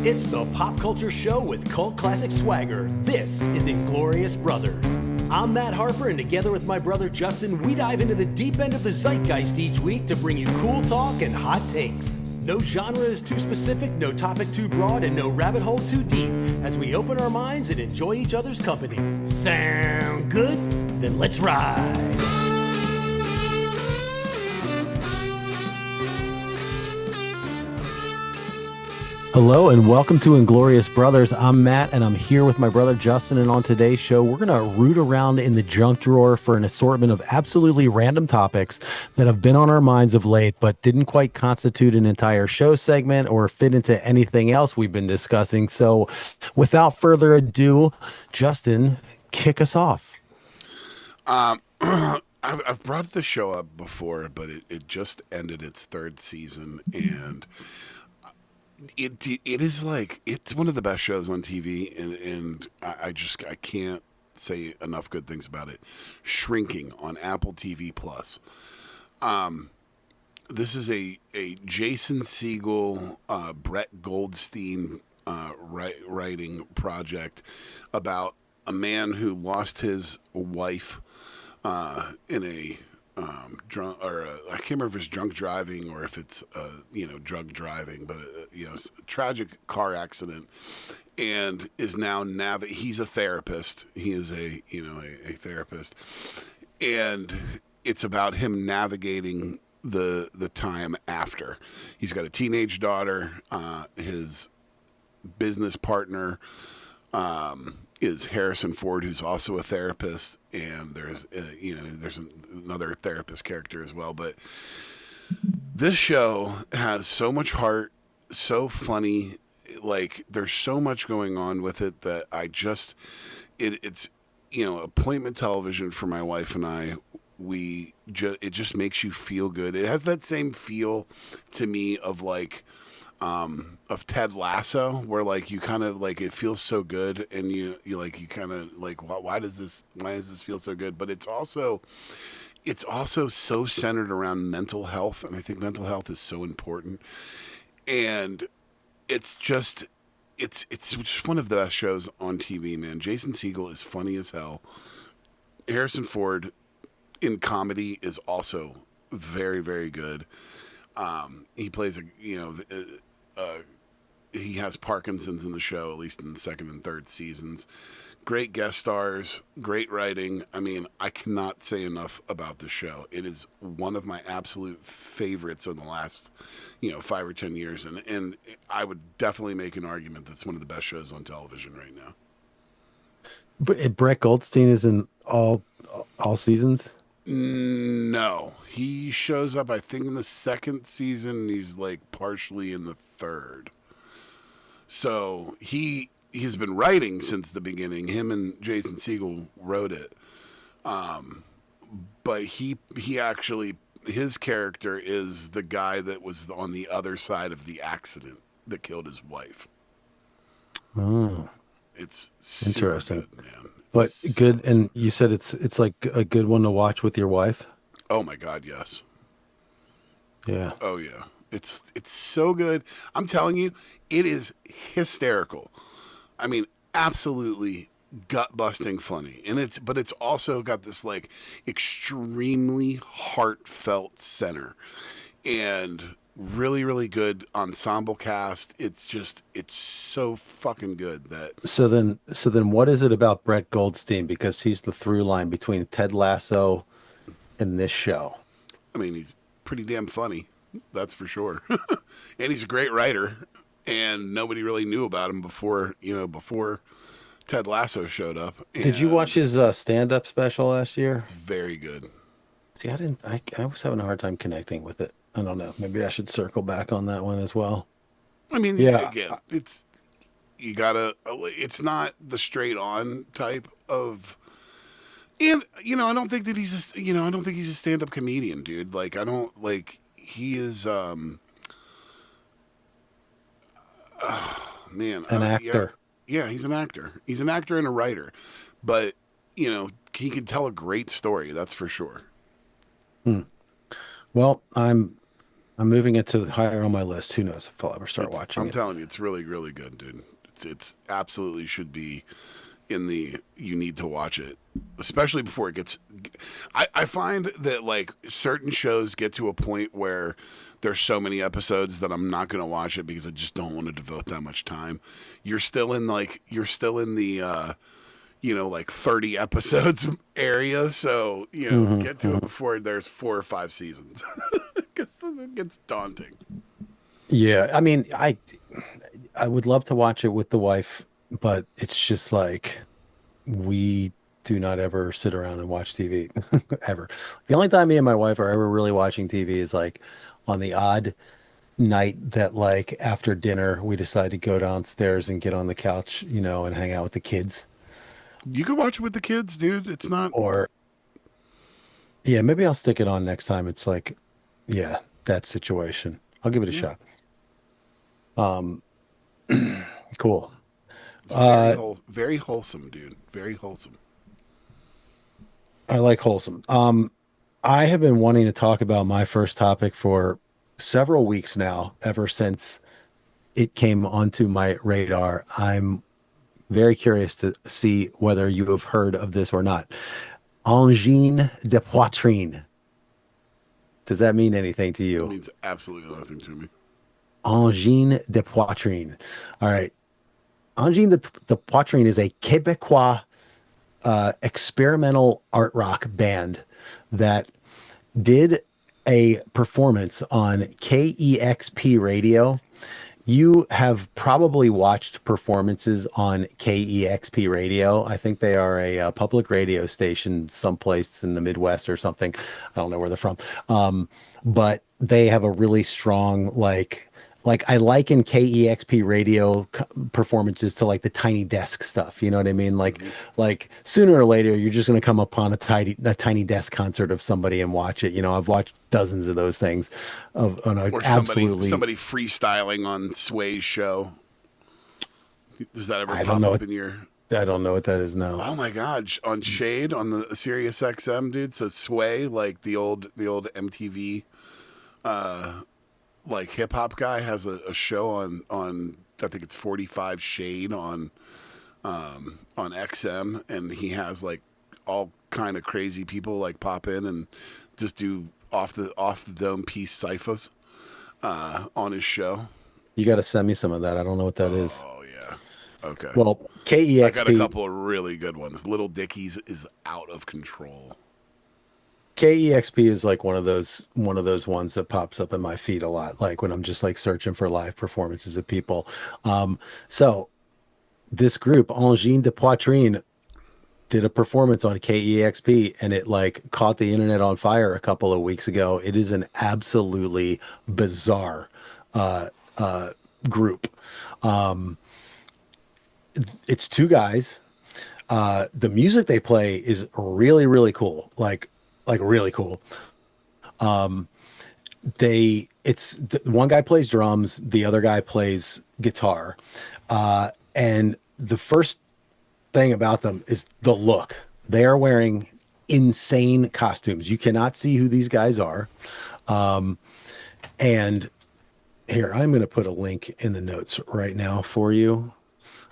It's the pop culture show with cult classic swagger. This is Inglorious Brothers. I'm Matt Harper, and together with my brother Justin, we dive into the deep end of the zeitgeist each week to bring you cool talk and hot takes. No genre is too specific, no topic too broad, and no rabbit hole too deep as we open our minds and enjoy each other's company. Sound good? Then let's ride. Hello and welcome to Inglorious Brothers. I'm Matt and I'm here with my brother Justin, and on today's show we're going to root around in the junk drawer for an assortment of absolutely random topics that have been on our minds of late but didn't quite constitute an entire show segment or fit into anything else we've been discussing. So without further ado, Justin, kick us off. I've brought the show up before, but it just ended its third season, and it is like, it's one of the best shows on TV, and I can't say enough good things about it. Shrinking on Apple TV Plus. This is a Jason Segel, Brett Goldstein writing project about a man who lost his wife in a drunk, or I can't remember if it's drunk driving or if it's drug driving, but it's a tragic car accident, and is now he's a therapist. He is a therapist, and it's about him navigating the time after. He's got a teenage daughter. His business partner is Harrison Ford, who's also a therapist, and there's another therapist character as well. But this show has so much heart, so funny, like there's so much going on with it that it's appointment television for my wife and I. It just makes you feel good. It has that same feel to me of of Ted Lasso, where like you kind of like, it feels so good, and you kind of like, why does this feel so good? But it's also so centered around mental health, and I think mental health is so important. And it's just one of the best shows on TV, man. Jason Segel is funny as hell. Harrison Ford in comedy is also very, very good. He plays he has Parkinson's in the show, at least in the second and third seasons. Great guest stars, great writing. I mean, I cannot say enough about the show. It is one of my absolute favorites in the last, 5 or 10 years. And I would definitely make an argument that's one of the best shows on television right now. But Brett Goldstein is in all seasons? No, he shows up, I think, in the second season. He's like partially in the third. So he's been writing since the beginning. Him and Jason Segel wrote it. But he actually, his character is the guy that was on the other side of the accident that killed his wife. Oh, it's interesting, good, man. But good, and you said it's like a good one to watch with your wife? Oh my God, yes. Yeah. Oh yeah. It's so good. I'm telling you, it is hysterical. I mean, absolutely gut-busting funny. But it's also got this like extremely heartfelt center, and really, really good ensemble cast. It's so fucking good that. So then what is it about Brett Goldstein? Because he's the through line between Ted Lasso and this show. I mean, he's pretty damn funny. That's for sure. And he's a great writer, and nobody really knew about him before Ted Lasso showed up. Did you watch his stand-up special last year? It's very good. See, I was having a hard time connecting with it. I don't know. Maybe I should circle back on that one as well. I mean, yeah, again, it's not the straight on type of, and I don't think that he's a stand-up comedian, dude. Like, he is an actor. Yeah, he's an actor. He's an actor and a writer, but he can tell a great story. That's for sure. Well, I'm I'm moving it to higher on my list. Who knows if I'll ever start It's watching I'm it. telling you, it's really really good, dude. It's absolutely should be in the you need to watch it, especially before it gets. I find that like certain shows get to a point where there's so many episodes that I'm not going to watch it because I just don't want to devote that much time. You're still in the like 30 episodes area, so get to it Hmm. before there's 4 or 5 seasons because it gets daunting. Yeah, I mean, I would love to watch it with the wife, but it's just like we do not ever sit around and watch TV ever. The only time me and my wife are ever really watching TV is like on the odd night that like after dinner we decide to go downstairs and get on the couch, and hang out with the kids. You can watch it with the kids, dude. It's not. Or yeah, maybe I'll stick it on next time. It's like, yeah, that situation. I'll give it a Yeah, shot. Um, cool. it's Uh, very wholesome, dude. Very wholesome. I like wholesome. I have been wanting to talk about my first topic for several weeks now, ever since it came onto my radar. I'm very curious to see whether you have heard of this or not. Angine de poitrine. Does that mean anything to It you? means absolutely nothing to me. Angine de poitrine. All right. Angine de Poitrine is a Quebecois experimental art rock band that did a performance on KEXP radio. You have probably watched performances on KEXP radio. I think they are a public radio station someplace in the Midwest or something. I don't know where they're from. But they have a really strong like I liken KEXP radio performances to like the Tiny Desk stuff. You know what I mean? Hmm. Like sooner or later, you're just going to come upon a Tiny Desk concert of somebody and watch it. I've watched dozens of those things, of on a Or absolutely. somebody freestyling on Sway's show. Does that ever I don't pop know. up in your? I don't know what that is now. Oh my God! On Shade on the Sirius XM, dude. So Sway, like the old MTV, like hip hop guy, has a show on I think it's 45 Shade on XM, and he has like all kind of crazy people like pop in and just do off the dome piece ciphers on his show. You got to send me some of that. I don't know what that is. Oh yeah. Okay. Well, I got a KEXP couple of really good ones. Little Dickies is out of control. KEXP is like one of those ones that pops up in my feed a lot, like when I'm just like searching for live performances of people. So this group, Angine de Poitrine, did a performance on KEXP and it like caught the internet on fire a couple of weeks ago. It is an absolutely bizarre uh, uh, group. Um, it's two guys. The music they play is really, really cool. Like really cool. One guy plays drums, the other guy plays guitar. And the first thing about them is the look. They are wearing insane costumes. You cannot see who these guys are. And here, I'm going to put a link in the notes right now for you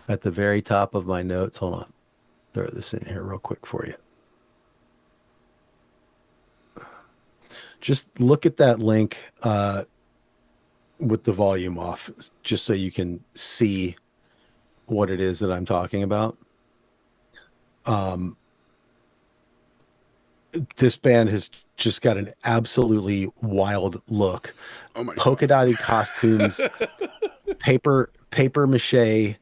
at the very top of my notes. Hold on. Throw this in here real quick for you. Just look at that link with the volume off, just so you can see what it is that I'm talking about. This band has just got an absolutely wild look. Oh my Polka God. dotted costumes, paper mache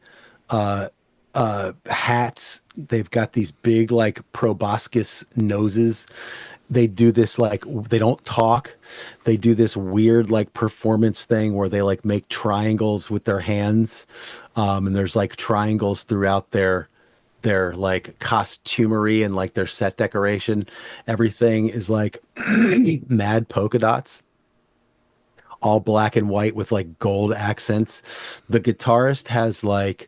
hats. They've got these big like proboscis noses. They do this like they don't talk. They do this weird like performance thing where they like make triangles with their hands. And there's like triangles throughout their like costumery and like their set decoration. Everything is like mad polka dots, all black and white with like gold accents. The guitarist has like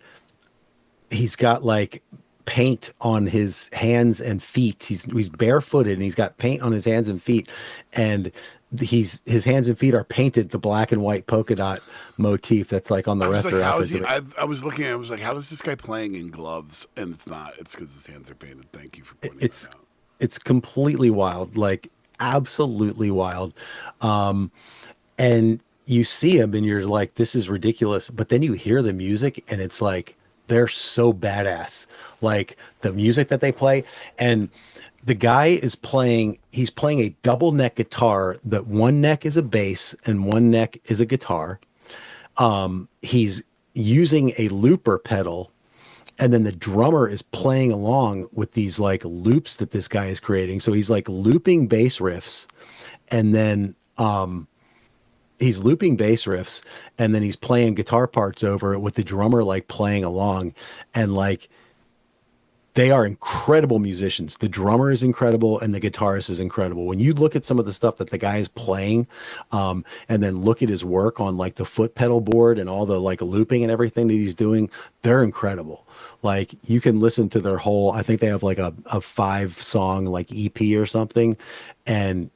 he's got like paint on his hands and feet. He's barefooted and he's got paint on his hands and feet. And his hands and feet are painted the black and white polka dot motif that's like on the I was like, resto how is outfits he? of it. I was looking at it, I was like, how is this guy playing in gloves? And it's not. It's because his hands are painted. Thank you for pointing It's that out. it's completely wild, like absolutely wild. And you see him and you're like, this is ridiculous. But then you hear the music and it's like they're so badass. Like the music that they play. And the guy is playing, he's playing a double neck guitar that one neck is a bass and one neck is a guitar. He's using a looper pedal, and then the drummer is playing along with these like loops that this guy is creating. So he's like looping bass riffs, and then he's looping bass riffs, and then he's playing guitar parts over it with the drummer like playing along. And like they are incredible musicians. The drummer is incredible and the guitarist is incredible. When you look at some of the stuff that the guy is playing, and then look at his work on like the foot pedal board and all the like looping and everything that he's doing, they're incredible. Like you can listen to their whole, I think they have like a 5 song like EP or something. And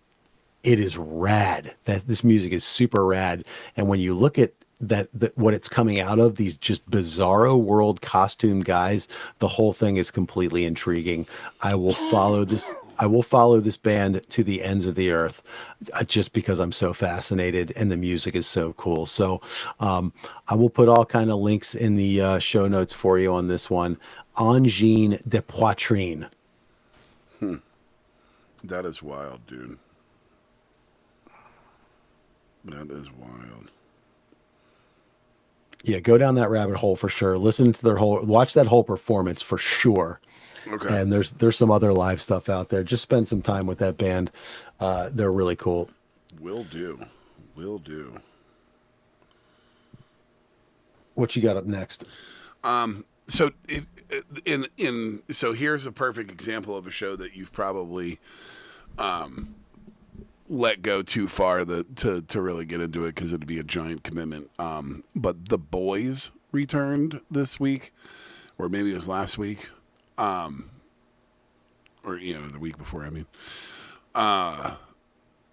it is rad. That this music is super rad. And when you look at that what it's coming out of, these just bizarro world costume guys, the whole thing is completely intriguing. I will follow this band to the ends of the earth, just because I'm so fascinated and the music is so cool. So I will put all kind of links in the show notes for you on this one. Angine de Poitrine. That is wild, dude. That is wild. Yeah, go down that rabbit hole for sure. Listen to their whole, watch that whole performance for sure. Okay. And there's some other live stuff out there. Just spend some time with that band. They're really cool. Will do. Will do. What you got up next? So so here's a perfect example of a show that you've probably let go too far to really get into it because it'd be a giant commitment. But The Boys returned this week, or maybe it was last week, or the week before. I mean,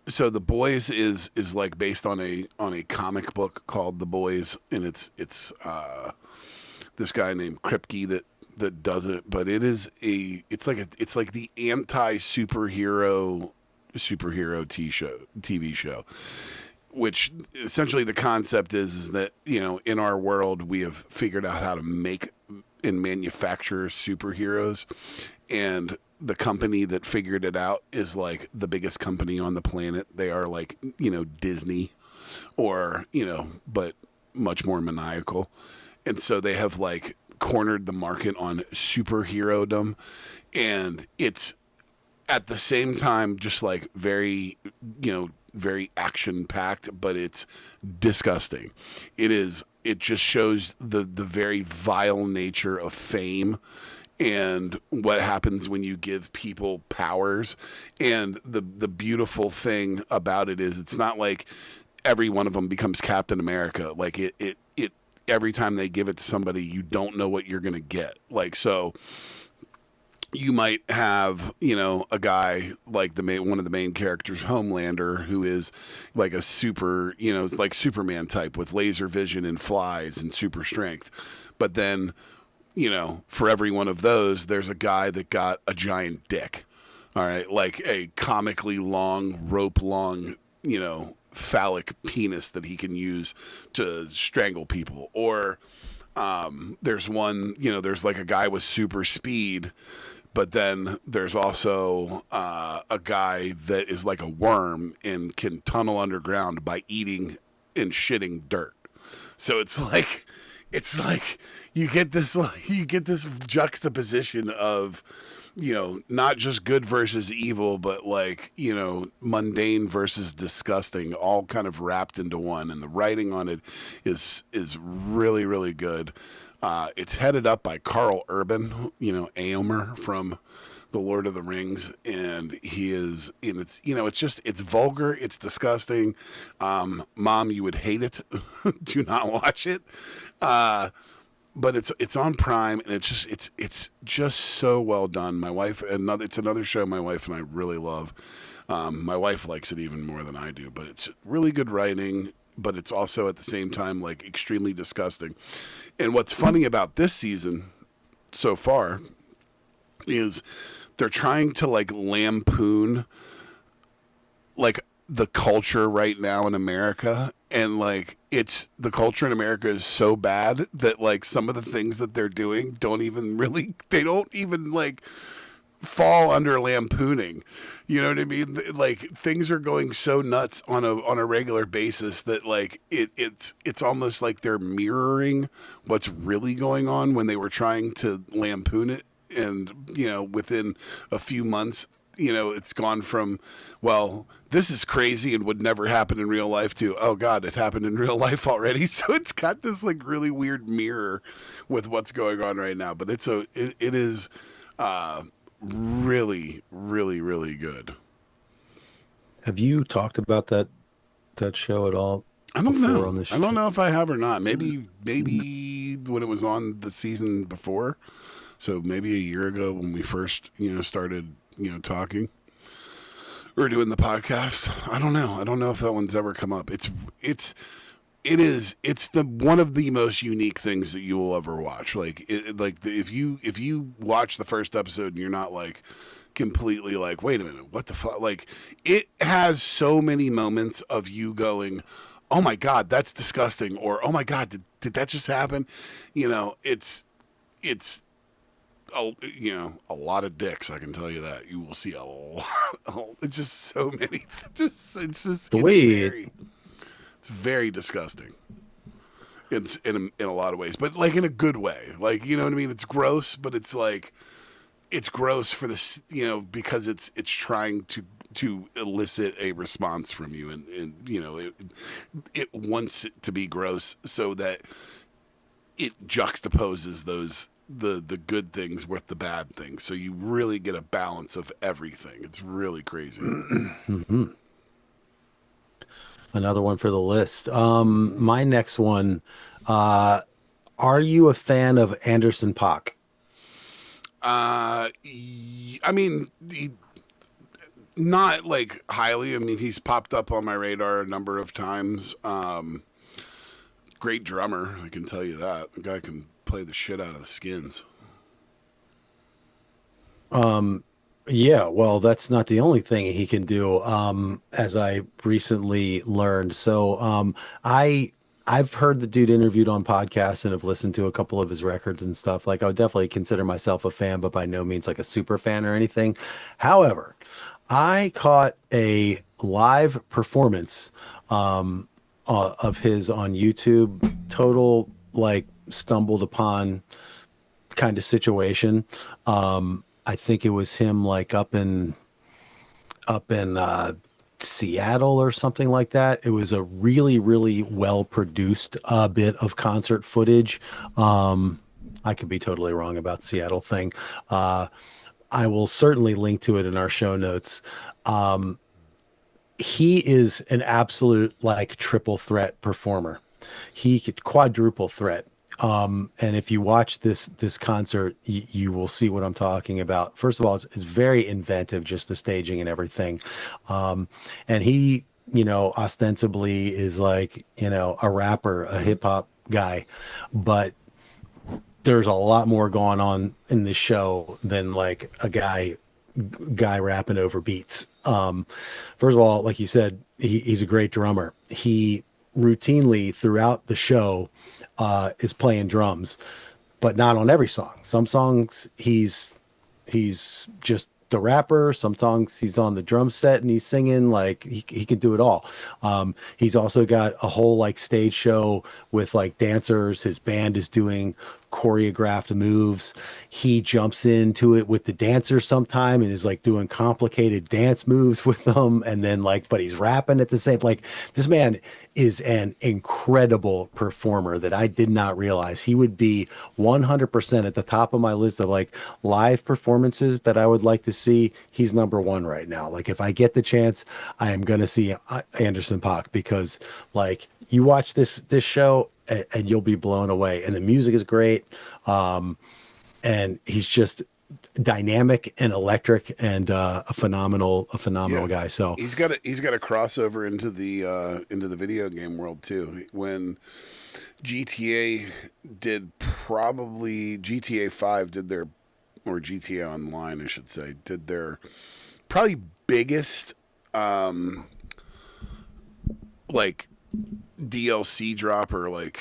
so The Boys is like based on a comic book called The Boys, and it's this guy named Kripke that does it, but it's like the anti superhero TV show, which essentially the concept is that in our world we have figured out how to make and manufacture superheroes, and the company that figured it out is like the biggest company on the planet. They are like Disney, or but much more maniacal, and so they have like cornered the market on superherodom, and it's at the same time just like very very action packed, but it's disgusting. It just shows the very vile nature of fame and what happens when you give people powers. And the beautiful thing about it is it's not like every one of them becomes Captain America. Like it every time they give it to somebody, you don't know what you're going to get. Like, so you might have, a guy like one of the main characters, Homelander, who is like a super, it's like Superman type with laser vision and flies and super strength. But then, for every one of those, there's a guy that got a giant dick. All right. Like a comically long, rope long, phallic penis that he can use to strangle people. Or there's one, there's like a guy with super speed, but then there's also a guy that is like a worm and can tunnel underground by eating and shitting dirt. So it's like you get this juxtaposition of not just good versus evil, but like mundane versus disgusting, all kind of wrapped into one. And the writing on it is really, really good. It's headed up by Carl Urban, Éomer from The Lord of the Rings, and it's vulgar, it's disgusting. Mom, you would hate it. Do not watch it. but it's on Prime, and it's just so well done. My wife, it's another show my wife and I really love. My wife likes it even more than I do, but it's really good writing, but it's also at the same time like extremely disgusting. And what's funny about this season so far is they're trying to like lampoon like the culture right now in America, and like it's the culture in America is so bad that like some of the things that they're doing they don't even like fall under lampooning. You know what I mean? Like things are going so nuts on a regular basis that like it's almost like they're mirroring what's really going on when they were trying to lampoon it. And within a few months, it's gone from, well, this is crazy and would never happen in real life to, oh God, it happened in real life already. So it's got this like really weird mirror with what's going on right now. But it is really, really, really good. Have you talked about that show at all? I don't Before know. on this I don't know if I have or not. Maybe when it was on the season before. So maybe a year ago when we first, started, talking or doing the podcast. I don't know. I don't know if that one's ever come up. It's the one of the most unique things that you will ever watch. Like if you watch the first episode and you're not like completely like, wait a minute, what the fuck? Like it has so many moments of you going, oh my God, that's disgusting. Or, oh my God, did that just happen? It's a lot of dicks. I can tell you that. You will see a lot. It's just so many. It's very disgusting. It's in a lot of ways, but like in a good way. Like, you know what I mean? It's gross, but it's like it's gross for this, because it's trying to elicit a response from you, and it wants it to be gross so that it juxtaposes the good things with the bad things, so you really get a balance of everything. It's really crazy. Mm-hmm. Another one for the list. My next one. Are you a fan of Anderson .Paak? I mean, not like highly. I mean, he's popped up on my radar a number of times. Great drummer, I can tell you that. The guy can play the shit out of the Skins. Yeah, well, that's not the only thing he can do, as I recently learned. So, I've heard the dude interviewed on podcasts and have listened to a couple of his records and stuff. Like, I would definitely consider myself a fan, but by no means like a super fan or anything. However, I caught a live performance of his on YouTube. Total like stumbled upon kind of situation. I think it was him like up in Seattle or something like that. It was a really, really well produced bit of concert footage. I could be totally wrong about Seattle thing. I will certainly link to it in our show notes. He is an absolute like triple threat performer. He could quadruple threat. And if you watch this concert, you will see what I'm talking about. First of all, it's very inventive, just the staging and everything. And he, ostensibly is like, a rapper, a hip hop guy, but there's a lot more going on in this show than like a guy rapping over beats. First of all, like you said, he's a great drummer. He routinely throughout the show is playing drums, but not on every song. Some songs he's just the rapper. Some songs he's on the drum set and he's singing. Like he can do it all. He's also got a whole like stage show with like dancers. His band is doing choreographed moves. He jumps into it with the dancers sometime and is like doing complicated dance moves with them, and then like, but he's rapping at the same. Like, this man is an incredible performer that I did not realize he would be 100% at the top of my list of like live performances that I would like to see. He's number one right now. Like, if I get the chance, I am going to see Anderson .Paak, because like, you watch this show, and you'll be blown away. And the music is great. And he's just dynamic and electric and a phenomenal Yeah, guy. So he's got a crossover into the video game world too. When GTA GTA 5 did their, or GTA Online I should say, did their probably biggest like DLC drop, or like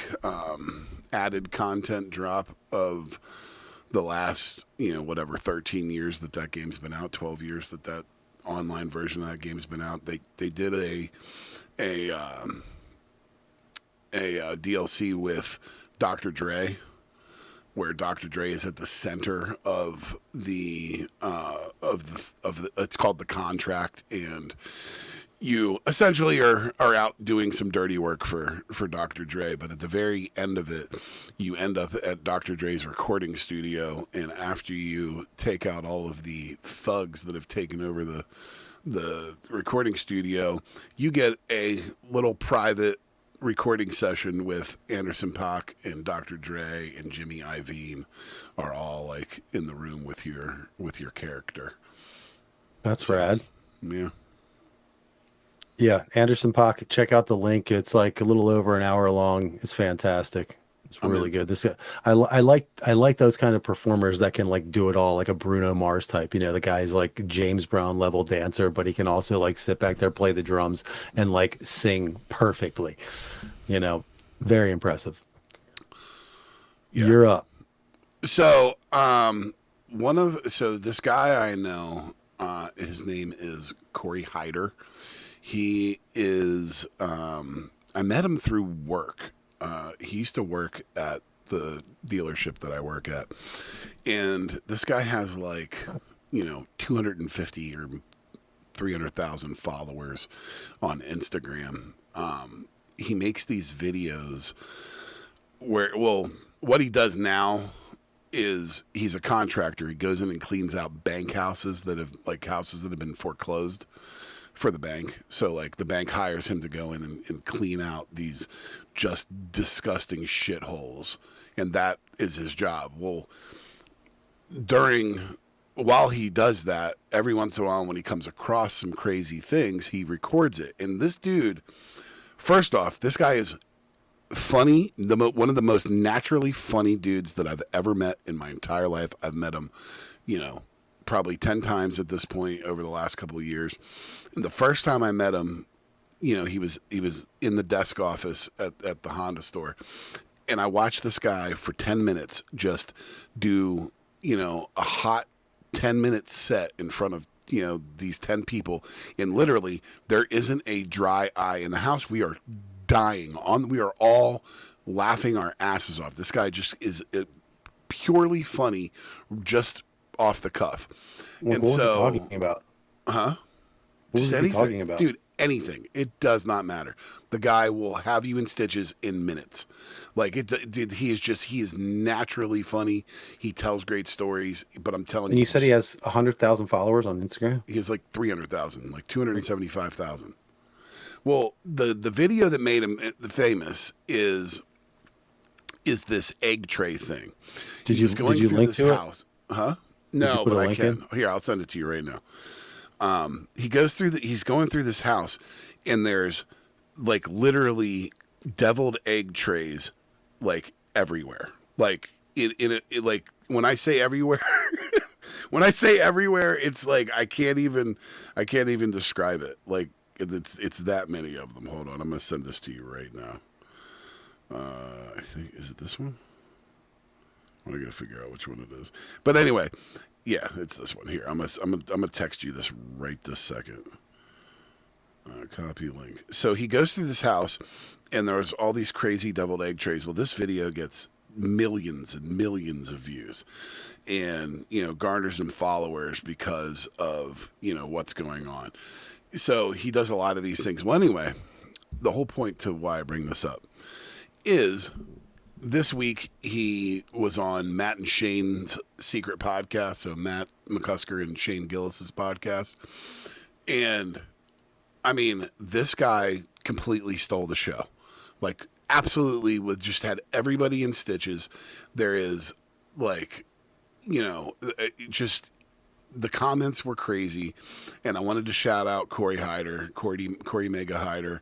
added content drop of the last, whatever, 13 years that game's been out, 12 years that online version of that game's been out. They did a DLC with Dr. Dre, where Dr. Dre is at the center of it's called The Contract, and you essentially are out doing some dirty work for Dr. Dre, but at the very end of it, you end up at Dr. Dre's recording studio, and after you take out all of the thugs that have taken over the recording studio, you get a little private recording session with Anderson .Paak and Dr. Dre and Jimmy Iovine are all like in the room with your character. that's rad. Yeah. Yeah, Anderson Pocket. Check out the link. It's like a little over an hour long. It's fantastic. It's really good. I like those kind of performers that can like do it all, like a Bruno Mars type. The guy's like James Brown level dancer, but he can also like sit back there, play the drums, and like sing perfectly. Very impressive. Yeah. You're up. So, this guy I know, his name is Corey Hyder. He is, I met him through work. He used to work at the dealership that I work at. And this guy has 250 or 300,000 followers on Instagram. He makes these videos what he does now is he's a contractor. He goes in and cleans out bank houses that have been foreclosed for the bank. So like the bank hires him to go in and clean out these just disgusting shitholes. And that is his job. Well, while he does that, every once in a while when he comes across some crazy things, he records it. And this dude, first off, this guy is funny, one of the most naturally funny dudes that I've ever met in my entire life. I've met him, probably 10 times at this point over the last couple of years. And the first time I met him, he was in the desk office at the Honda store. And I watched this guy for 10 minutes just do, a hot 10-minute set in front of, these 10 people. And literally there isn't a dry eye in the house. We are dying we are all laughing our asses off. This guy just is purely funny, just off the cuff. What was he talking about? Huh? What was Just he anything, talking about? dude. Anything. It does not matter. The guy will have you in stitches in minutes. Like dude, he is naturally funny. He tells great stories. But I'm telling you, And you said he has 100,000 followers on Instagram? he has like 300,000, like 275,000. Well, the video that made him famous is this egg tray thing. Did He you was going link through this to it? house? Huh? you No, put a but I link can. Here, I'll send it to you right now. He's going through this house, and there's like literally deviled egg trays like everywhere. Like it like when I say everywhere, when I say everywhere, it's like I can't even describe it. Like it's that many of them. Hold on, I'm gonna send this to you right now. I think, is it this one? I gotta figure out which one it is. But anyway, yeah, it's this one here. I'm gonna text you this right this second. Copy link. So he goes through this house, and there's all these crazy deviled egg trays. Well, this video gets millions and millions of views, and garners some followers because of what's going on. So he does a lot of these things. Well, anyway, the whole point to why I bring this up is this week he was on Matt and Shane's secret podcast. So Matt McCusker and Shane Gillis's podcast. And I mean, this guy completely stole the show. Like absolutely with just had everybody in stitches. There is like, just the comments were crazy, and I wanted to shout out Corey Hyder, Corey Mega Hyder.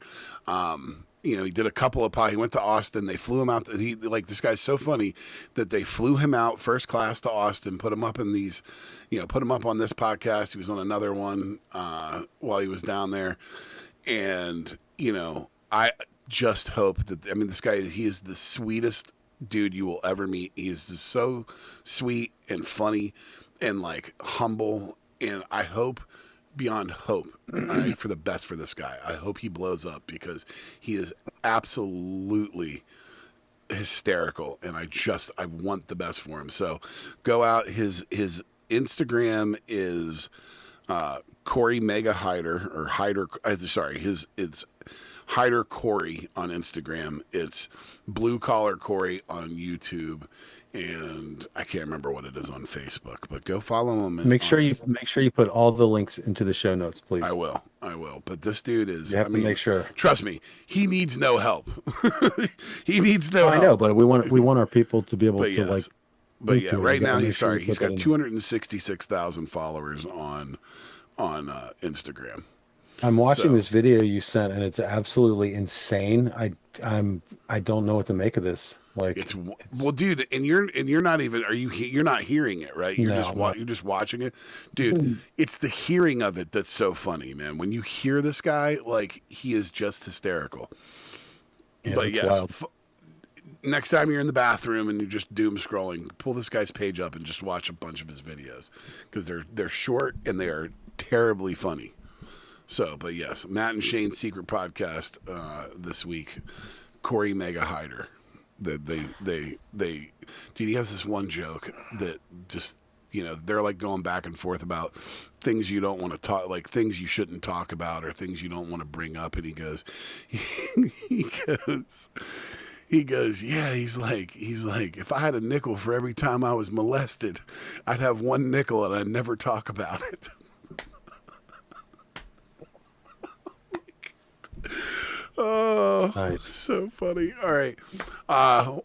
He did a couple of he went to Austin. They flew him out. This guy's so funny that they flew him out first class to Austin, put him up in these, put him up on this podcast. He was on another one while he was down there, and I just hope that this guy, he is the sweetest dude you will ever meet. He is just so sweet and funny and like humble, and I hope beyond hope, right, for the best for this guy. I hope he blows up because he is absolutely hysterical, and I want the best for him. So go out. His Instagram is Corey Mega Hyder, or Hyder. Sorry, it's Hyder Corey on Instagram. It's Blue Collar Corey on YouTube, and I can't remember what it is on Facebook. But go follow him. Make sure you put all the links into the show notes, please. I will. But this dude is. You have to make sure. Trust me, he needs no help. He needs no help. I know, but we want our people to be able to like. But yeah, right now he's got 266,000 followers on Instagram. I'm watching this video you sent, and it's absolutely insane. I don't know what to make of this. Like, it's well, dude, and you're not even you're not hearing it, right? You're just watching it, dude. It's the hearing of it that's so funny, man. When you hear this guy, like, he is just hysterical. Yeah, but yes, next time you're in the bathroom and you're just doom scrolling, pull this guy's page up and just watch a bunch of his videos because they're short and they are terribly funny. So, but yes, Matt and Shane's secret podcast this week, Corey Mega Hyder. That they dude, he has this one joke that just, they're like going back and forth about things you don't want to talk, like things you shouldn't talk about or things you don't want to bring up, and he goes, yeah, he's like, if I had a nickel for every time I was molested, I'd have one nickel and I'd never talk about it. Oh, nice. So funny. All right.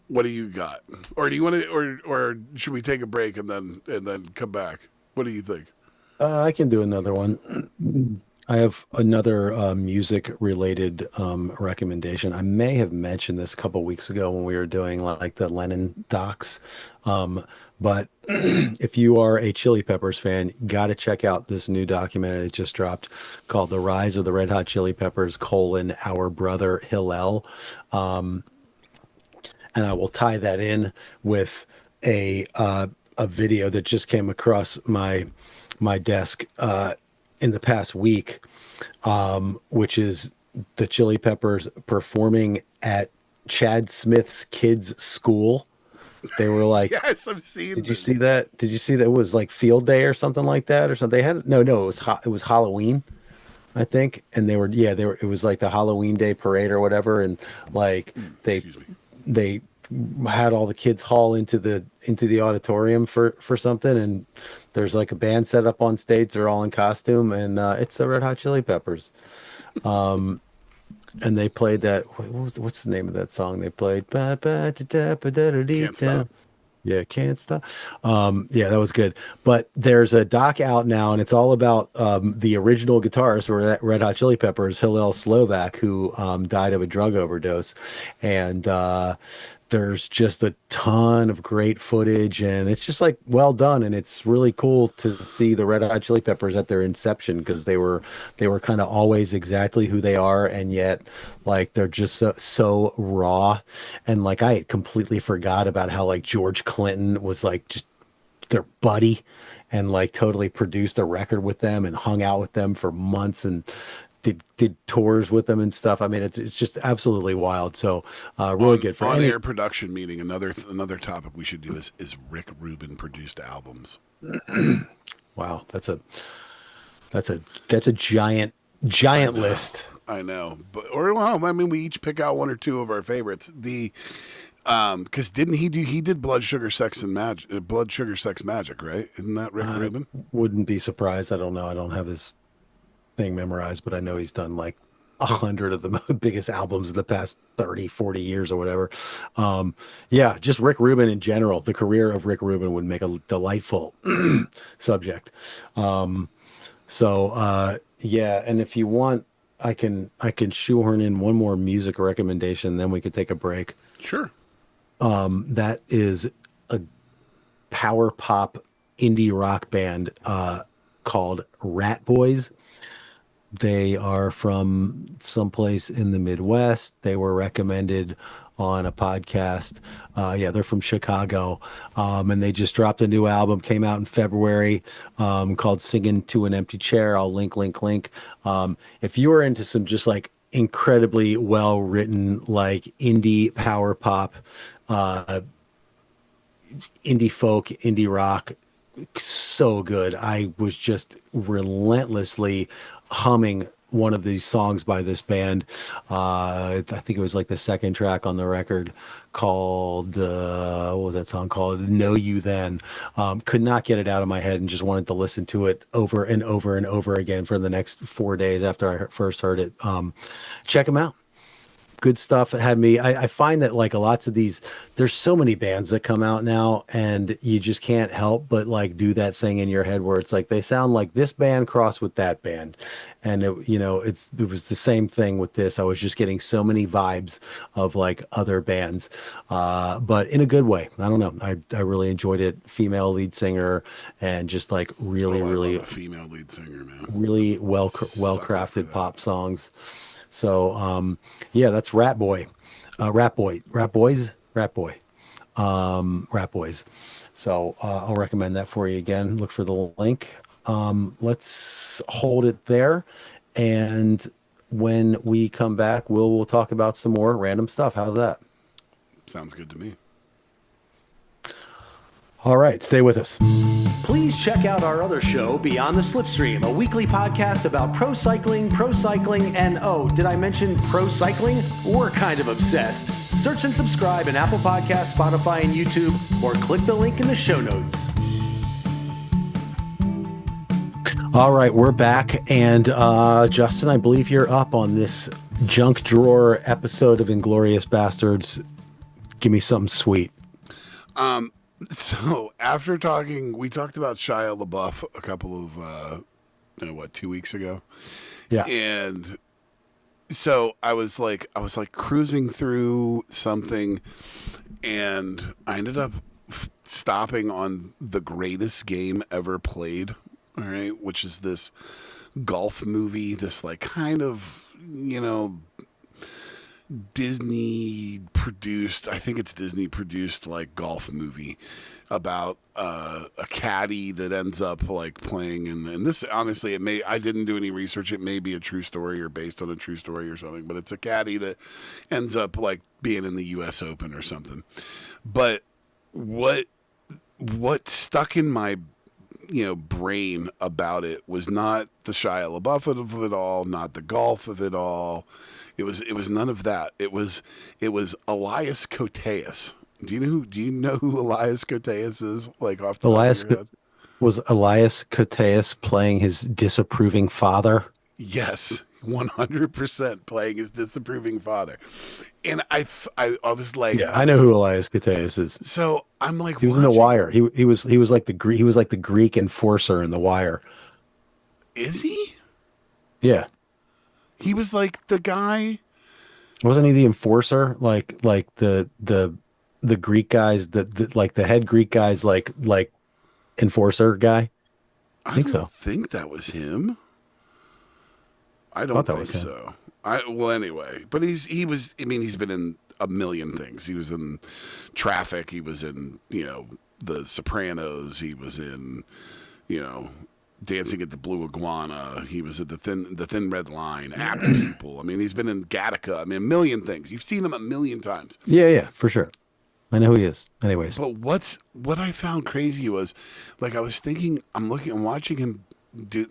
What do you got? Or do you want to, or should we take a break and then come back? What do you think? I can do another one. I have another music related recommendation. I may have mentioned this a couple weeks ago when we were doing like the Lennon docs. But if you are a Chili Peppers fan, got to check out this new documentary that just dropped called The Rise of the Red Hot Chili Peppers, Our Brother Hillel. And I will tie that in with a video that just came across my desk in the past week, which is the Chili Peppers performing at Chad Smith's kids' school. They were like, yes, I've seen. Did you see that? Did you see that it was like field day or something like that or something? They had no, it was Halloween, I think, and they were. It was like the Halloween Day parade or whatever, and like they had all the kids haul into the auditorium for something, and there's like a band set up on stage. They're all in costume, and it's the Red Hot Chili Peppers. And they played that. What's the name of that song they played? Can't Stop. Yeah, Can't Stop. Yeah, that was good. But there's a doc out now, and it's all about the original guitarist for Red Hot Chili Peppers, Hillel Slovak, who died of a drug overdose. And there's just a ton of great footage, and it's just like well done, and it's really cool to see the Red Hot Chili Peppers at their inception, because they were kind of always exactly who they are, and yet like they're just so raw. And like I completely forgot about how like George Clinton was like just their buddy and like totally produced a record with them and hung out with them for months and did tours with them and stuff. I mean, it's just absolutely wild. So really good for on-air production meeting. Another topic we should do is Rick Rubin produced albums. Wow, that's a giant list. I know, but we each pick out one or two of our favorites. Because didn't he did Blood Sugar Sex Magic, right? Isn't that Rick Rubin? Wouldn't be surprised. I don't know. I don't have his thing memorized, but I know he's done like 100 of the biggest albums in the past 30, 40 years or whatever. Um, yeah, just Rick Rubin in general. The career of Rick Rubin would make a delightful subject. Um, yeah, and if you want, I can shoehorn in one more music recommendation, then we could take a break. Sure. That is a power pop indie rock band called Rat Boys. They are from someplace in the Midwest. They were recommended on a podcast. Yeah, they're from Chicago. And they just dropped a new album, came out in February, called Singing to an Empty Chair. I'll link. If you are into some just like incredibly well written, like indie power pop, uh, indie folk, indie rock, so good. I was just relentlessly humming one of these songs by this band. I think it was like the second track on the record called, what was that song called? Know You Then. Could not get it out of my head and just wanted to listen to it over and over and over again for the next 4 days after I first heard it. Check them out. Good stuff. It had me. I find that like a lots of these, there's so many bands that come out now, and you just can't help but like do that thing in your head where it's like they sound like this band crossed with that band, and it was the same thing with this. I was just getting so many vibes of like other bands, but in a good way. I don't know. I really enjoyed it. Female lead singer, and just like really Oh, I love really a female lead singer, man. really well Sucker for crafted that. pop songs. So yeah, that's Rat Boy, Rat Boys, Rat Boys. So I'll recommend that for you again. Look for the link. Let's hold it there, and when we come back, we'll talk about some more random stuff. How's that? Sounds good to me. All right, stay with us. Please check out our other show, Beyond the Slipstream, a weekly podcast about pro cycling, and oh, did I mention pro cycling? We're kind of obsessed. Search and subscribe in Apple Podcasts, Spotify, and YouTube, or click the link in the show notes. All right, we're back, and Justin, I believe you're up on this junk drawer episode of Inglorious Bastards. Give me something sweet. So after talking, we talked about Shia LaBeouf a couple of, 2 weeks ago, Yeah. and so I was like cruising through something, and I ended up stopping on The Greatest Game Ever Played. All right, which is this golf movie, this like kind of Disney produced, I think it's Disney produced like golf movie about a caddy that ends up like playing and this honestly I didn't do any research, it may be a true story or based on a true story or something, but it's a caddy that ends up like being in the US Open or something. But what stuck in my brain about it was not the Shia LaBeouf of it all, not the golf of it all. It was none of that. It was Elias Koteas. Do you know who Elias Koteas is? Like off the top Elias of your head? was Elias Koteas playing his disapproving father. Yes, 100% playing his disapproving father. And I was like, Yeah, I know who Elias Koteas is. So I'm like, He was in The watching- Wire. He was like the Greek enforcer in The Wire. Is he? Yeah, He was like the guy. wasn't he the enforcer? Like the Greek guys, like the head Greek guys, like enforcer guy. I think don't so. think that was him. I don't Thought that think was him. so. Anyway, but he was. I mean, he's been in a million things. He was in Traffic. He was in The Sopranos. He was in Dancing at the Blue Iguana. He was at the Thin Red Line. Apt Pupil. I mean, he's been in Gattaca. I mean, a million things. You've seen him a million times. Yeah, for sure. I know who he is. Anyways, But what I found crazy was, like, I was thinking, I'm watching him do,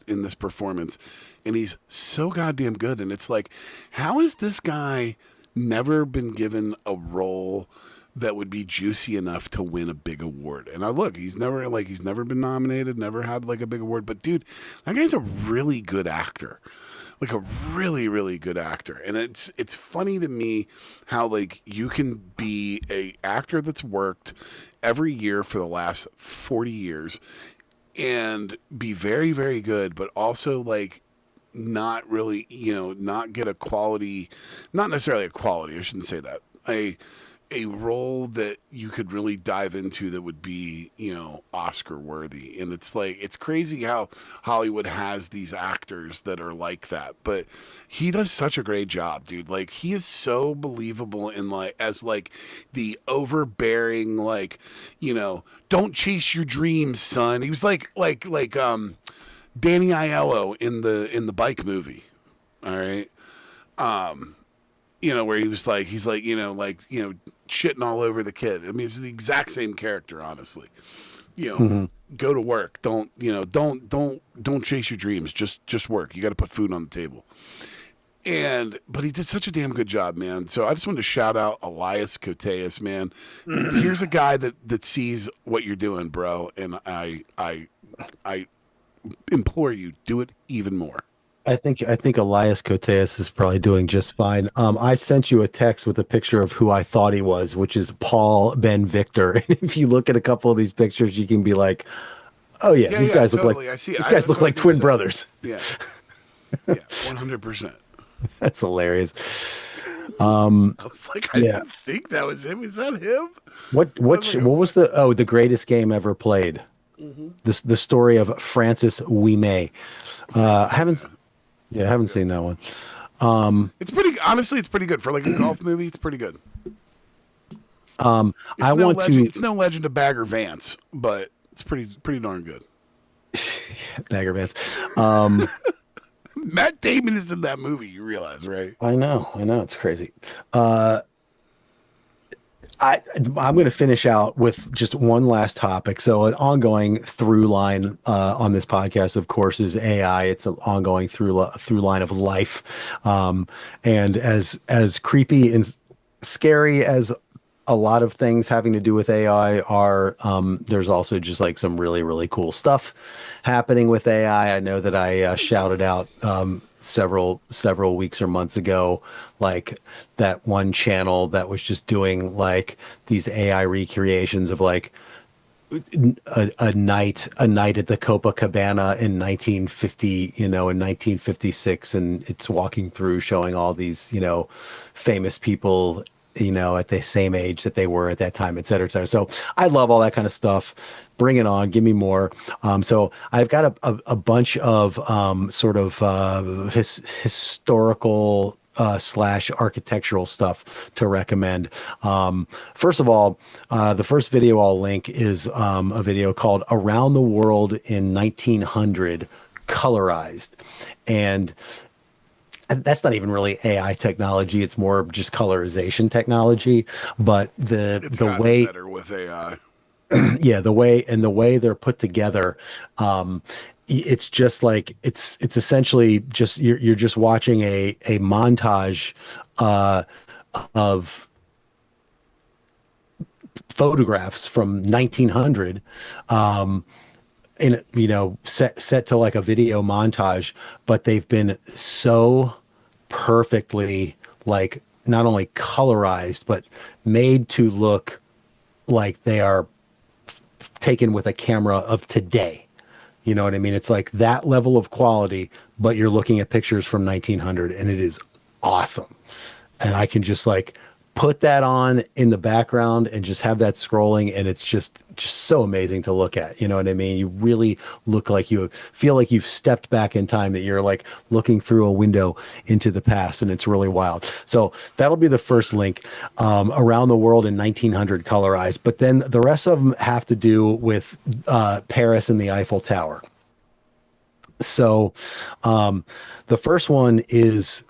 in this performance, and he's so goddamn good. And it's like, how has this guy never been given a role that would be juicy enough to win a big award? And he's never been nominated, never had like a big award. But dude, that guy's a really good actor. like a really really good actor. And it's funny to me how like you can be a actor that's worked every year for the last 40 years and be very very good, but also like not really, not get a quality, not necessarily a quality, I shouldn't say that, a role that you could really dive into that would be, Oscar worthy. And it's like, it's crazy how Hollywood has these actors that are like that. But he does such a great job, dude. Like, he is so believable in like, as like the overbearing, like, don't chase your dreams, son. He was like Danny Aiello in the Bike movie. All right. Where he's like, shitting all over the kid. I mean, it's the exact same character, honestly. Go to work. Don't chase your dreams. Just work. You got to put food on the table. But he did such a damn good job, man. So I just wanted to shout out Elias Koteas, man. Here's a guy that sees what you're doing, bro. And I implore you, do it even more. I think Elias Koteas is probably doing just fine. I sent you a text with a picture of who I thought he was, which is Paul Ben Victor. And if you look at a couple of these pictures, you can be like, "Oh yeah, these guys totally. look like these guys look like twin brothers." Yeah, 100%. That's hilarious. I was like, I didn't think that was him. Is that him? What was the greatest game ever played? Mm-hmm. The story of Francis Ouimet. I haven't seen that one. It's pretty good for like a golf movie. It's pretty good. It's no Legend of Bagger Vance, but it's pretty darn good. Bagger Vance. Matt Damon is in that movie. You realize, right? I know. It's crazy. I'm going to finish out with just one last topic. So an ongoing through line on this podcast, of course, is AI. It's an ongoing through line of life. And as creepy and scary as a lot of things having to do with AI are, there's also just like some really, really cool stuff happening with AI. I know that I shouted out several weeks or months ago, like that one channel that was just doing like these AI recreations of like a night at the Copacabana in 1950, in 1956, and it's walking through showing all these, famous people, at the same age that they were at that time, et cetera, et cetera. So I love all that kind of stuff. Bring it on. Give me more. So I've got a bunch of sort of historical / architectural stuff to recommend. First of all, the first video I'll link is a video called Around the World in 1900 Colorized. And that's not even really AI technology. It's more just colorization technology. But the way better with AI. Yeah, the way they're put together, it's just like it's essentially just you're just watching a montage of photographs from 1900 set to like a video montage, but they've been so perfectly like not only colorized but made to look like they are taken with a camera of today. You know what I mean? It's like that level of quality, but you're looking at pictures from 1900 and it is awesome. And I can just like put that on in the background and just have that scrolling, and it's just so amazing to look at. You know what I mean? You really look like you feel like you've stepped back in time, that you're like looking through a window into the past, and it's really wild. So that'll be the first link, Around the World in 1900 Colorized. But then the rest of them have to do with Paris and the Eiffel Tower. So the first one is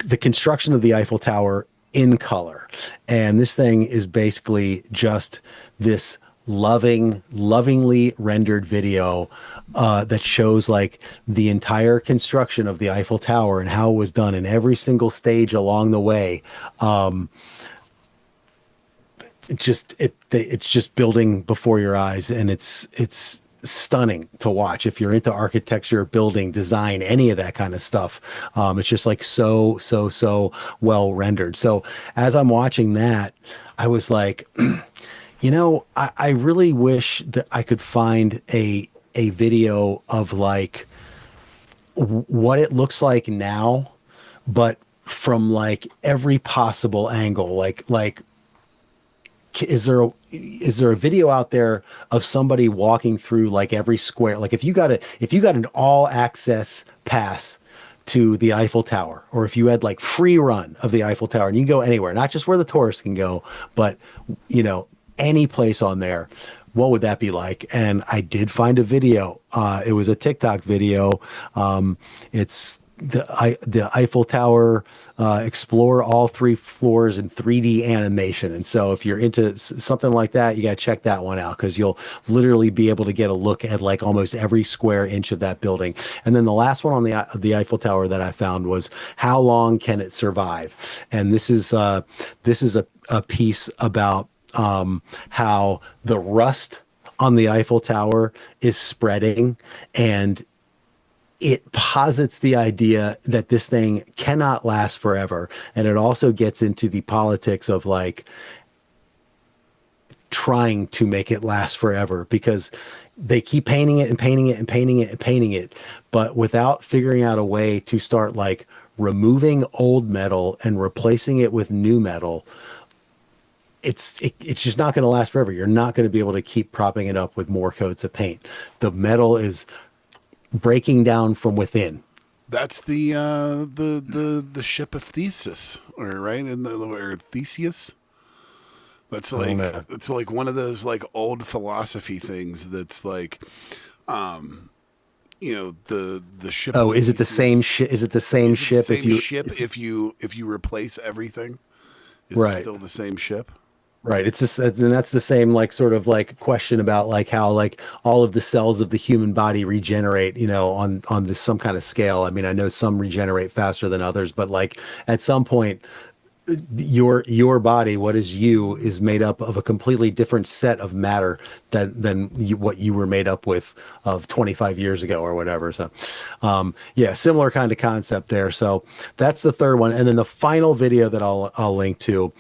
the construction of the Eiffel Tower in color. And this thing is basically just this lovingly rendered video that shows like the entire construction of the Eiffel Tower and how it was done in every single stage along the way. It's just building before your eyes, and it's stunning to watch if you're into architecture, building, design, any of that kind of stuff. It's just like so well rendered. So as I'm watching that, I was like, I really wish that I could find a video of like what it looks like now, but from like every possible angle. Like is there a video out there of somebody walking through like every square? Like if you got an all access pass to the Eiffel Tower, or if you had like free run of the Eiffel Tower and you can go anywhere, not just where the tourists can go, but any place on there, what would that be like? And I did find a video. It was a TikTok video. It's the Eiffel Tower, explore all 3 floors in 3D animation. And so if you're into something like that, you got to check that one out, because you'll literally be able to get a look at like almost every square inch of that building. And then the last one on the Eiffel Tower that I found was how long can it survive? And this is a piece about how the rust on the Eiffel Tower is spreading, and it posits the idea that this thing cannot last forever. And it also gets into the politics of like trying to make it last forever, because they keep painting it and painting it and painting it and painting it, but without figuring out a way to start like removing old metal and replacing it with new metal. It's just not going to last forever. You're not going to be able to keep propping it up with more coats of paint. The metal is breaking down from within. That's the ship of Theseus, or right, or Theseus. That's like it's like one of those like old philosophy things. That's like, the ship. Oh, is it the same ship? Is it the same ship? If you replace everything, is it still the same ship? Right. It's just, and that's the same, like, sort of like question about like how like all of the cells of the human body regenerate, on this some kind of scale. I mean, I know some regenerate faster than others, but like at some point, your body, what is you, is made up of a completely different set of matter than what you were made up with of 25 years ago or whatever. So, similar kind of concept there. So that's the third one, and then the final video that I'll link to.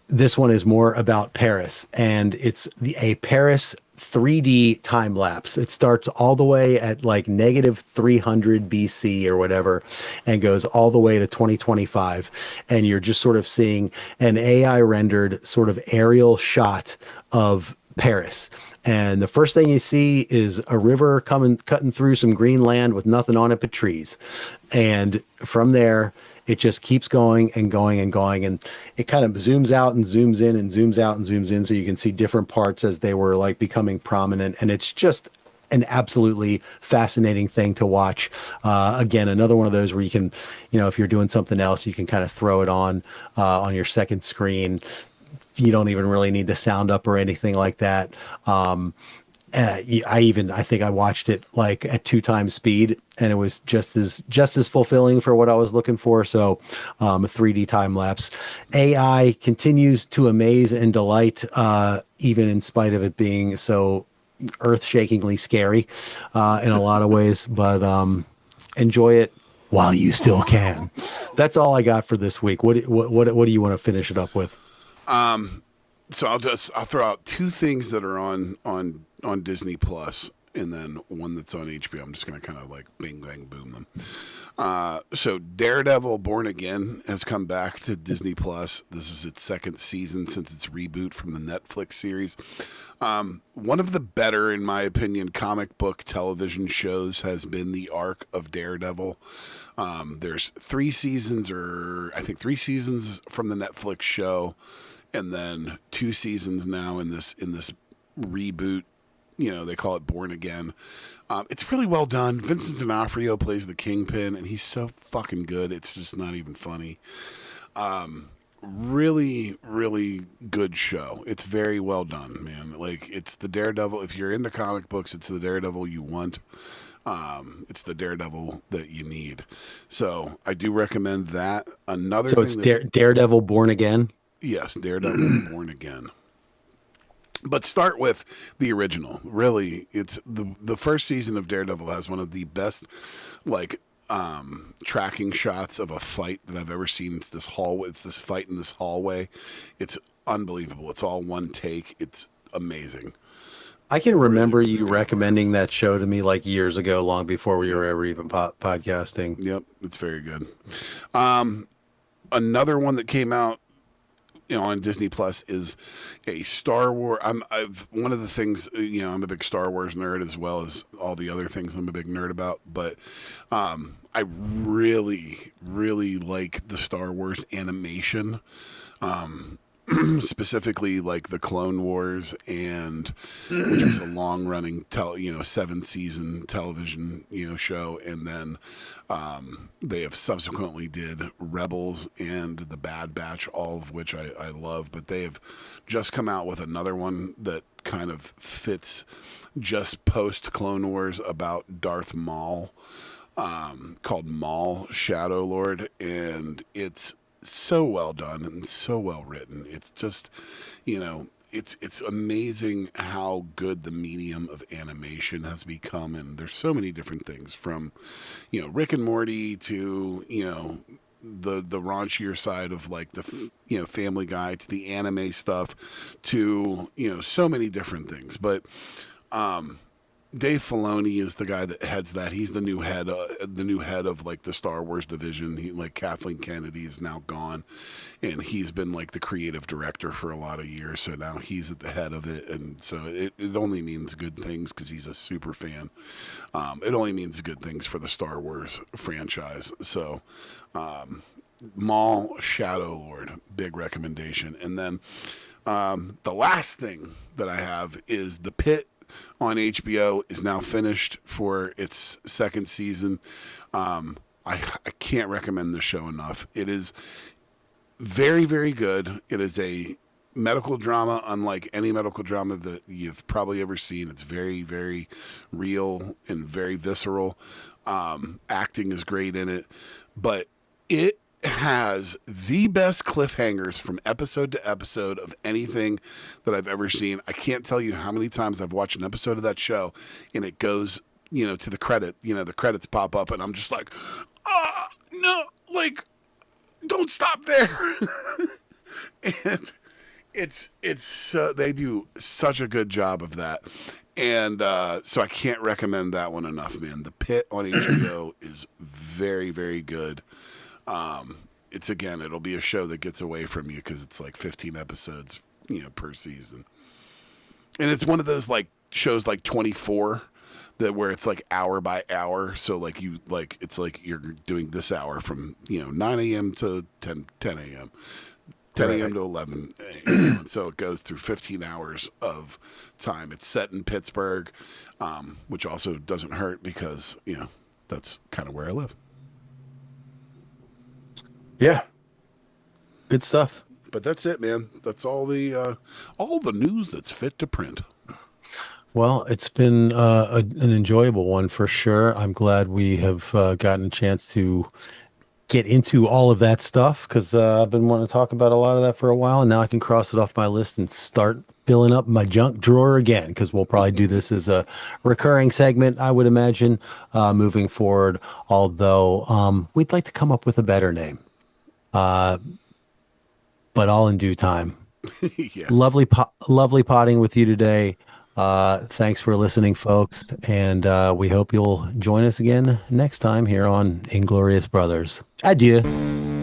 This one is more about Paris, and it's a Paris 3D time lapse. It starts all the way at like negative 300 BC or whatever, and goes all the way to 2025. And you're just sort of seeing an AI rendered sort of aerial shot of Paris. And the first thing you see is a river cutting through some green land with nothing on it but trees. And from there, it just keeps going and going and going. And it kind of zooms out and zooms in and zooms out and zooms in. So you can see different parts as they were like becoming prominent. And it's just an absolutely fascinating thing to watch. Again, another one of those where you can, if you're doing something else, you can kind of throw it on your second screen. You don't even really need the sound up or anything like that. I think I watched it like at 2 times speed, and it was just as fulfilling for what I was looking for. So, a 3D time lapse. AI continues to amaze and delight, even in spite of it being so earth-shakingly scary, in a lot of ways. But enjoy it while you still can. That's all I got for this week. What do you want to finish it up with? So I'll throw out 2 things that are on Disney Plus, and then one that's on HBO. I'm just going to kind of like bing, bang, boom them. So Daredevil Born Again has come back to Disney Plus. This is its 2nd season since its reboot from the Netflix series. One of the better, in my opinion, comic book television shows has been the arc of Daredevil. There's 3 seasons, or I think 3 seasons from the Netflix show, and then 2 seasons now in this reboot. They call it Born Again. It's really well done. Vincent D'Onofrio plays the Kingpin, and he's so fucking good. It's just not even funny. Really, really good show. It's very well done, man. Like, it's the Daredevil. If you're into comic books, it's the Daredevil you want. It's the Daredevil that you need. So I do recommend that. So it's Daredevil Born Again? Yes, Daredevil Born Again. But start with the original. Really, it's the first season of Daredevil has one of the best, like, tracking shots of a fight that I've ever seen. It's this hallway. It's this fight in this hallway. It's unbelievable. It's all one take. It's amazing. I can remember you recommending that show to me like years ago, long before we were ever even podcasting. Yep, it's very good. Another one that came out, on Disney Plus is a Star Wars. One of the things, I'm a big Star Wars nerd as well as all the other things I'm a big nerd about. But I really, really like the Star Wars animation. Specifically like the Clone Wars, and which was a long running 7-season television show, and then they have subsequently did Rebels and The Bad Batch, all of which I love, but they have just come out with another one that kind of fits just post Clone Wars about Darth Maul, called Maul Shadow Lord, and it's so well done and so well written. It's just, it's amazing how good the medium of animation has become. And there's so many different things from, Rick and Morty to, the raunchier side of like the, Family Guy, to the anime stuff, to, so many different things. But, Dave Filoni is the guy that heads that. He's the new head of like the Star Wars division. Kathleen Kennedy is now gone, and he's been like the creative director for a lot of years. So now he's at the head of it, and so it only means good things because he's a super fan. It only means good things for the Star Wars franchise. So, Maul Shadow Lord, big recommendation. And then the last thing that I have is The Pit on HBO is now finished for its second season. I can't recommend this show enough. It is very, very good. It is a medical drama unlike any medical drama that you've probably ever seen. It's very, very real and very visceral. Acting is great in it, but it has the best cliffhangers from episode to episode of anything that I've ever seen. I can't tell you how many times I've watched an episode of that show and it goes, to the credit, the credits pop up and I'm just like, no, like, don't stop there. And it's they do such a good job of that. And so I can't recommend that one enough, man. The Pit on HBO is very, very good. It'll be a show that gets away from you because it's like 15 episodes, per season. And it's one of those like shows like 24 where it's like hour by hour. So it's like you're doing this hour from, 9 a.m. to 10 a.m., 10 a.m. to 11 a.m. And so it goes through 15 hours of time. It's set in Pittsburgh, which also doesn't hurt because, that's kind of where I live. Yeah. Good stuff. But that's it, man. That's all the news that's fit to print. Well, it's been an enjoyable one for sure. I'm glad we have gotten a chance to get into all of that stuff because I've been wanting to talk about a lot of that for a while, and now I can cross it off my list and start filling up my junk drawer again, because we'll probably do this as a recurring segment, I would imagine, moving forward, although we'd like to come up with a better name. But all in due time. Yeah. Lovely potting with you today. Thanks for listening, folks, and we hope you'll join us again next time here on Inglorious Brothers. Adieu.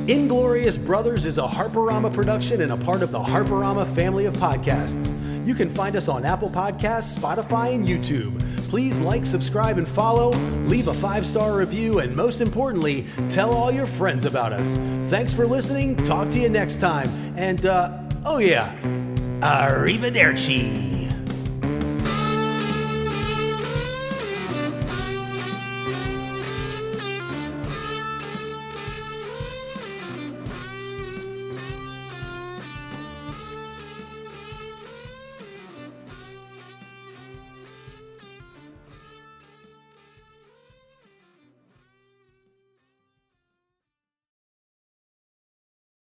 Inglorious Brothers is a Harperama production and a part of the Harperama family of podcasts. You can find us on Apple Podcasts, Spotify, and YouTube. Please like, subscribe, and follow, leave a 5-star review, and most importantly, tell all your friends about us. Thanks for listening. Talk to you next time. And, arrivederci.